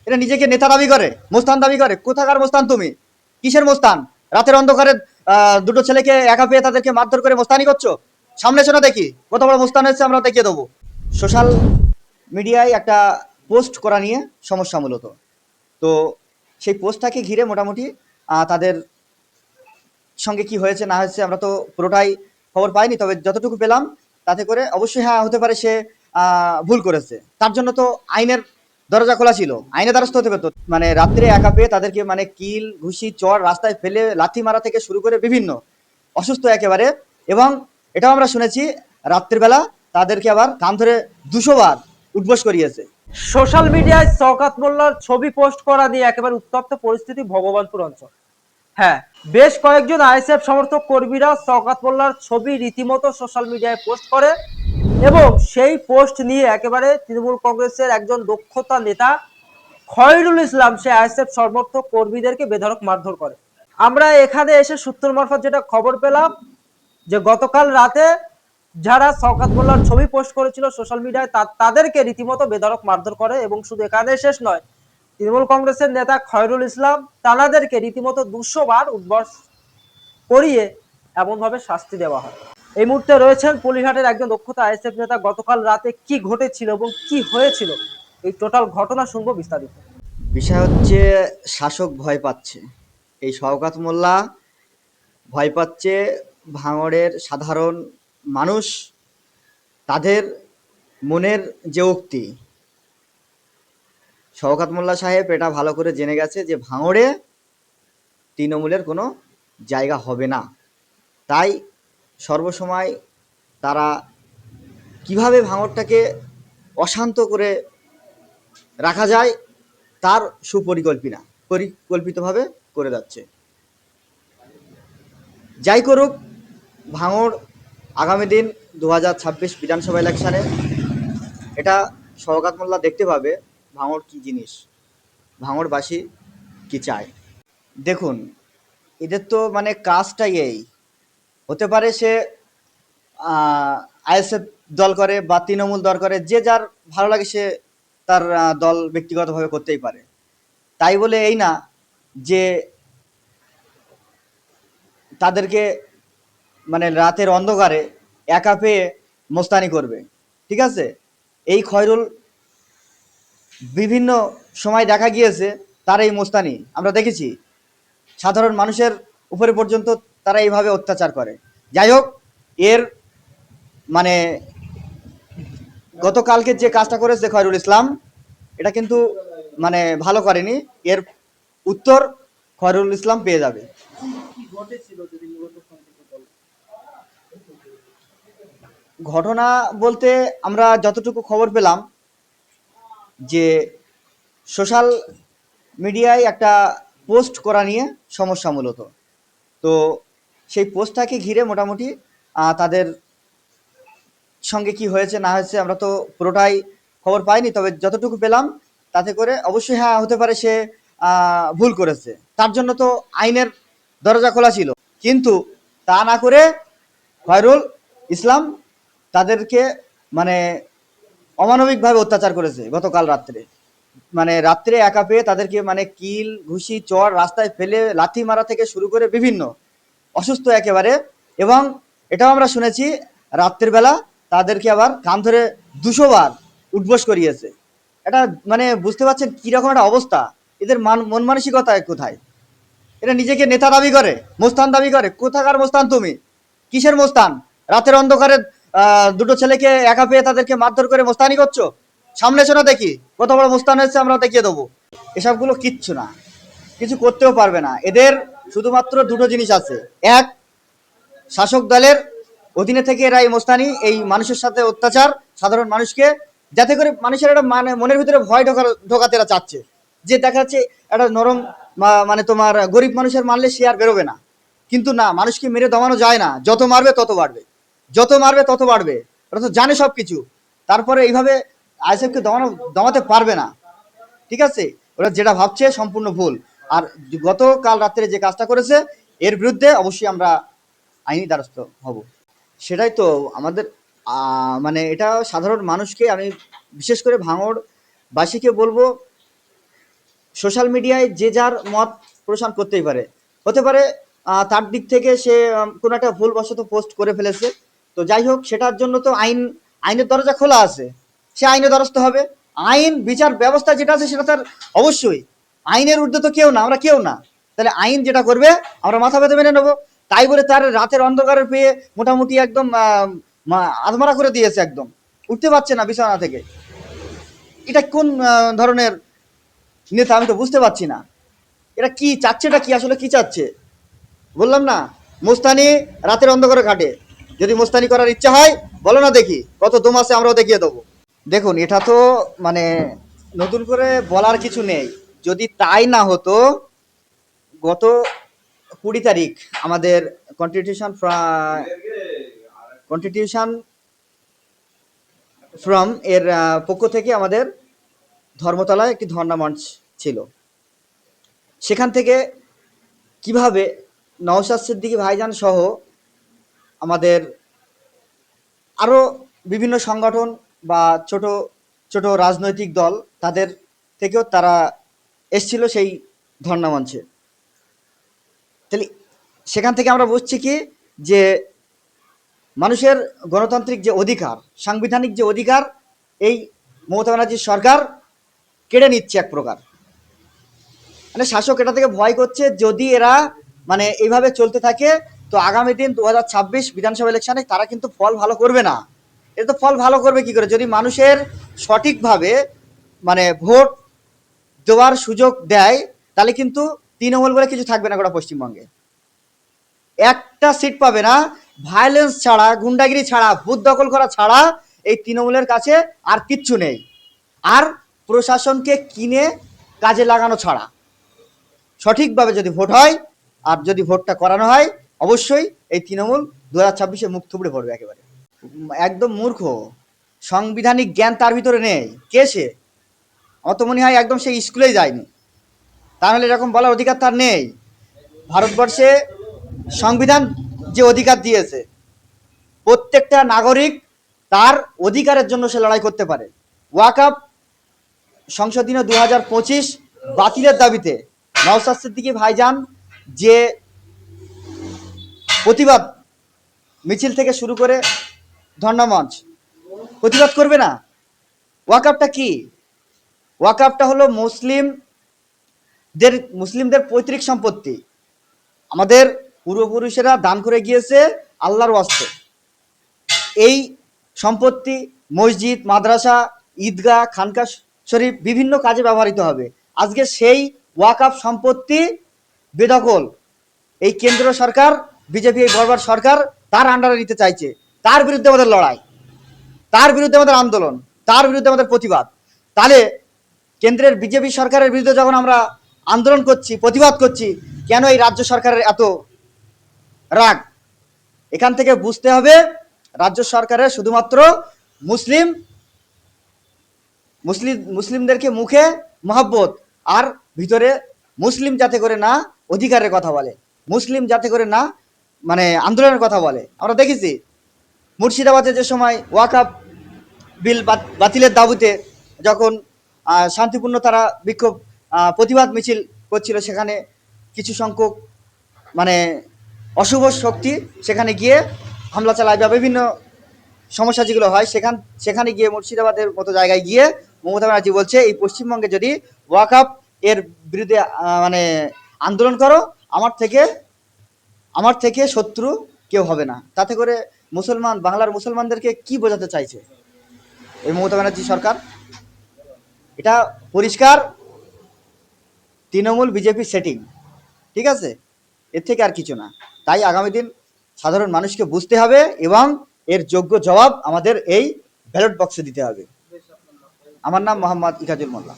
এরা নিজেকে নেতা দাবি করে, মোস্তান দাবি করে। কোথাকার মোস্তান তুমি? কিসের মোস্তান? রাতের অন্ধকারে দুটো ছেলেকে একা পেয়ে তাদেরকে মারধর করে মোস্তানি করছো। সামনে এসো না দেখি কত বড় মোস্তান হচ্ছে, আমরা দেখিয়ে দেবো। সোশ্যাল মিডিয়ায় একটা পোস্ট করা নিয়ে সমস্যা মূলত। তো সেই পোস্টটাকে ঘিরে মোটামুটি তাদের সঙ্গে কি হয়েছে না হয়েছে আমরা তো পুরোটাই খবর পাইনি, তবে যতটুকু পেলাম তাতে করে অবশ্যই হ্যাঁ হতে পারে সে ভুল করেছে। তার জন্য তো আইনের দরজা খোলা ছিল, আইনে দ্বারস্থ হতে পেতো। মানে রাত্রে একা পেয়ে তাদেরকে মানে কিল ঘুষি চর রাস্তায় ফেলে লাথি মারা থেকে শুরু করে বিভিন্ন অসুস্থ একেবারে। এবং এটাও আমরা শুনেছি রাত্রিবেলা তাদেরকে আবার কান ধরে 200 বার উঠবোস করিয়েছে। সোশ্যাল মিডিয়ায় শওকত মোল্লার ছবি পোস্ট করা নিয়ে একেবারে উত্তপ্ত পরিস্থিতি ভগবানপুর অঞ্চল। হ্যাঁ, বেশ কয়েকজন আইএসএফ সমর্থক কর্মীরা শওকত মোল্লার ছবি রীতিমতো সোশ্যাল মিডিয়ায় পোস্ট করে এবং সেই পোস্ট নিয়ে একেবারে তৃণমূল কংগ্রেসের একজন দক্ষতা নেতা খয়রুল ইসলাম সে আইএসএফ সমর্থক কর্মীদেরকে বেধড়ক মারধর করে। আমরা এখানে এসে সূত্র মারফত যেটা খবর পেলাম যে গতকাল রাতে যারা শওকত মোল্লার ছবি পোস্ট করেছিল সোশ্যাল মিডিয়ায় তাদেরকে রীতিমতো বেধড়ক মারধর করে। এবং শুধু এখানে শেষ নয়, তৃণমূল কংগ্রেসের নেতা খয়রুল ইসলাম তাদেরকে রীতিমতো 200 বার উঠবস করিয়ে এমনভাবে শাস্তি দেওয়া হয়। এই মুহূর্তে রয়েছেন পলিঘাটের একজন দক্ষতা আইএসএফ নেতা। গতকাল রাতে কি ঘটেছিল এবং কি হয়েছিল এই টোটাল ঘটনা শুনবো বিস্তারিত। বিষয় হচ্ছে শাসক ভয় পাচ্ছে, এই শওকত মোল্লা ভয় পাচ্ছে। ভাঙড়ের সাধারণ মানুষ তাদের মনের যে উক্তি, শওকত মোল্লা সাহেব এটা ভালো করে জেনে গেছে যে ভাঙড়ে তৃণমূলের কোনো জায়গা হবে না। তাই সর্বসময় তারা কিভাবে ভাঙড়টাকে অশান্ত করে রাখা যায় তার পরিকল্পিতভাবে করে যাচ্ছে। যাই করুক, ভাঙড় আগামী দিন 2026 বিধানসভা ইলেকশানে এটা শওকত মোল্লা দেখতে পাবে ভাঙড় কী জিনিস, ভাঙড়বাসী কি চায়। দেখুন, এদের তো মানে কাজটাই এই, হতে পারে সে আইএসএফ দল করে বা তৃণমূল দল করে, যে যার ভালো লাগে সে তার দল ব্যক্তিগতভাবে করতেই পারে। তাই বলে এই না যে তাদেরকে মানে রাতের অন্ধকারে একা পেয়ে মোস্তানি করবে। ঠিক আছে, এই খয়রুল বিভিন্ন সময় দেখা গিয়েছে তার এই মোস্তানি আমরা দেখেছি, সাধারণ মানুষের উপরে পর্যন্ত তারা এইভাবে অত্যাচার করে। যাই হোক, এর মানে গতকালকে যে কাজটা করেছে খয়রুল ইসলাম এটা কিন্তু মানে ভালো করেনি, এর উত্তর খয়রুল ইসলাম পেয়ে যাবে। ঘটনা বলতে আমরা যতটুকু খবর পেলাম যে সোশ্যাল মিডিয়ায় একটা পোস্ট করা নিয়ে সমস্যা মূলত। তো সেই পোস্টটাকে ঘিরে মোটামুটি তাদের সঙ্গে কি হয়েছে না হয়েছে আমরা তো পুরোটাই খবর পাইনি, তবে যতটুকু পেলাম তাতে করে অবশ্যই হ্যাঁ হতে পারে সে ভুল করেছে। তার জন্য তো আইনের দরজা খোলা ছিল, কিন্তু তা না করে খয়রুল ইসলাম তাদেরকে মানে অমানবিকভাবে অত্যাচার করেছে গতকাল রাত্রে। মানে রাত্রে একা পেয়ে তাদেরকে মানে কিল ঘুষি চর রাস্তায় ফেলে লাথি মারা থেকে শুরু করে বিভিন্ন অসুস্থ একেবারে। এবং এটাও আমরা শুনেছি রাত্রের বেলা তাদেরকে আবার কান ধরে 200 বার উঠবোস করিয়েছে। এটা মানে বুঝতে পারছেন কীরকম একটা অবস্থা, এদের মন মানসিকতা কোথায়? এরা নিজেকে নেতা দাবি করে, মোস্তান দাবি করে। কোথাকার মোস্তান তুমি? কিসের মোস্তান? রাতের অন্ধকারে দুটো ছেলেকে একা পেয়ে তাদেরকে মারধর করে মোস্তানি করছো। সামনে এসো না দেখি কত বড় মোস্তান হচ্ছে, আমরা দেখিয়ে দেবো। এসবগুলো কিচ্ছু না, কিছু করতেও পারবে না। এদের শুধুমাত্র দুটো জিনিস আছে, এক, শাসক দলের অধীনে থেকে এরা এই মোস্তানি এই মানুষের সাথে অত্যাচার সাধারণ মানুষকে, যাতে করে মানুষের একটা মানে মনের ভিতরে ভয় ঢোকাতে এরা চাচ্ছে যে দেখা যাচ্ছে একটা নরম মানে তোমার গরিব মানুষের মারলে সে আর বেরোবে না। কিন্তু না, মানুষকে মেরে দমানো যায় না, যত মারবে তত বাড়বে, যত মারবে তত বাড়বে। ওরা তো জানে সব কিছু, তারপরে এইভাবে আইএসএফকে দমাতে পারবে না। ঠিক আছে, ওরা যেটা ভাবছে সম্পূর্ণ ভুল। আর গতকাল রাত্রে যে কাজটা করেছে এর বিরুদ্ধে অবশ্যই আমরা আইনি দ্বারস্থ হব। সেটাই তো আমাদের মানে এটা সাধারণ মানুষকে আমি বিশেষ করে ভাঙড়বাসীকে বলবো সোশ্যাল মিডিয়ায় যে যার মত প্রসার করতেই পারে, হতে পারে তার দিক থেকে সে কোনো একটা ভুলবশত পোস্ট করে ফেলেছে। তো যাই হোক, সেটার জন্য তো আইনের দরজা খোলা আছে, সে আইনে দ্বারস্থ হবে। আইন বিচার ব্যবস্থা যেটা আছে সেটা তার অবশ্যই, আইনের ঊর্ধ্বে তো কেউ না, আমরা কেউ না। তাহলে আইন যেটা করবে আমরা মাথা পেতে মেনে নেবো। তাই বলে তার রাতের অন্ধকারে পেয়ে মোটামুটি একদম আধমারা করে দিয়েছে, একদম উঠতে পারছে না বিছানা থেকে। এটা কোন ধরনের নেতা আমি তো বুঝতে পারছি না। এটা কি চাচ্ছে, এটা কি আসলে কি চাচ্ছে? বললাম না, মোস্তানি রাতের অন্ধকারে ঘাটে। যদি মোস্তানি করার ইচ্ছা হয় বলো না, দেখি কত দম আছে, আমরাও দেখিয়ে দেবো। দেখুন, এটা তো মানে নতুন করে বলার কিছু নেই। যদি তাই না হতো, গত 20 তারিখ আমাদের কনস্টিটিউশন ফ্রম এর পক্ষ থেকে আমাদের ধর্মতলায় একটি ধর্ণা মঞ্চ ছিল। সেখান থেকে কিভাবে নওশাদ সিদ্দিকী ভাইজান সহ আমাদের আরও বিভিন্ন সংগঠন বা ছোট ছোট রাজনৈতিক দল, তাদের থেকেও তারা এসছিল সেই ধর্ণা মঞ্চে। তাহলে সেখান থেকে আমরা বুঝছি কি, যে মানুষের গণতান্ত্রিক যে অধিকার, সাংবিধানিক যে অধিকার, এই মমতা ব্যানার্জির সরকার কেড়ে নিচ্ছে এক প্রকার। মানে শাসক এটা থেকে ভয় করছে, যদি এরা মানে এইভাবে চলতে থাকে তো আগামী দিন 2026 বিধানসভা ইলেকশনে তারা কিন্তু ফল ভালো করবে না। এটা তো ফল ভালো করবে কি করে, যদি মানুষের সঠিকভাবে মানে ভোট দেওয়ার সুযোগ দেয়, তাহলে কিন্তু তৃণমূল বলে কিছু থাকবে না গোটা পশ্চিমবঙ্গে। একটা সিট পাবে না। ভায়োলেন্স ছাড়া, গুন্ডাগিরি ছাড়া, ভূত দখল করা ছাড়া এই তৃণমূলের কাছে আর কিচ্ছু নেই। আর প্রশাসনকে কিনে কাজে লাগানো ছাড়া। সঠিকভাবে যদি ভোট হয় আর যদি ভোটটা করানো হয়, অবশ্যই এই তৃণমূল 2026-এ মুখ থুবড়ে পড়বে একেবারে। একদম মূর্খ, সাংবিধানিক জ্ঞান তার ভিতরে নেই। কে সে? আমার তো মনে হয় একদম সে স্কুলেই যায়নি, তাহলে এরকম বলার অধিকার তার নেই। ভারতবর্ষে সংবিধান যে অধিকার দিয়েছে, প্রত্যেকটা নাগরিক তার অধিকারের জন্য সে লড়াই করতে পারে। ওয়াকআপ সংশোধনী 2025 বাতিলের দাবিতে নওশাদ সিদ্দিকী ভাইজান যে প্রতিবাদ মিছিল থেকে শুরু করে ধর্ণা মঞ্চ, প্রতিবাদ করবে না? ওয়াকআপটা কি? ওয়াকআপটা হলো মুসলিমদের পৈতৃক সম্পত্তি। আমাদের পূর্বপুরুষেরা দান করে গিয়েছে আল্লাহর ওয়াস্তে। এই সম্পত্তি মসজিদ, মাদ্রাসা, ঈদগাহ, খানকা শরীফ বিভিন্ন কাজে ব্যবহৃত হবে। আজকে সেই ওয়াকআপ সম্পত্তি বেদখল এই কেন্দ্র সরকার, বিজেপি এই বর্বর সরকার তার আন্ডারে নিতে চাইছে। তার বিরুদ্ধে আমাদের লড়াই, তার বিরুদ্ধে আমাদের আন্দোলন, তার বিরুদ্ধে আমাদের প্রতিবাদ। তাহলে কেন্দ্রের বিজেপি সরকারের বিরুদ্ধে যখন আমরা আন্দোলন করছি, প্রতিবাদ করছি, কেন এই রাজ্য সরকারের এত রাগ? এখান থেকে বুঝতে হবে রাজ্য সরকারের শুধুমাত্র মুসলিমদেরকে মুখে মহব্বত, আর ভিতরে মুসলিম যাতে করে না অধিকারের কথা বলে, মুসলিম যাতে করে না মানে আন্দোলনের কথা বলে। আমরা দেখেছি মুর্শিদাবাদে যে সময় ওয়াকআপ বিল বাতিলের দাবিতে যখন শান্তিপূর্ণ তারা বিক্ষোভ প্রতিবাদ মিছিল করছিল, সেখানে কিছু সংখ্যক মানে অশুভ শক্তি সেখানে গিয়ে হামলা চালায় বা বিভিন্ন সমস্যা যেগুলো হয় সেখানে গিয়ে মুর্শিদাবাদের মতো জায়গায় গিয়ে মমতা ব্যানার্জি বলছে, এই পশ্চিমবঙ্গে যদি ওয়াকআপ এর বিরুদ্ধে মানে আন্দোলন করো, আমার থেকে শত্রু কেউ হবে না। তাতে করে বাংলার মুসলমানদেরকে কি বোঝাতে চাইছে এই মমতা ব্যানার্জি সরকার? এটা পরিষ্কার তৃণমূল বিজেপি সেটিং, ঠিক আছে? এর থেকে আর কিছু না। তাই আগামী দিন সাধারণ মানুষকে বুঝতে হবে এবং এর যোগ্য জবাব আমাদের এই ব্যালট বক্সে দিতে হবে। আমার নাম মোহাম্মদ ইকাজুল মোল্লা।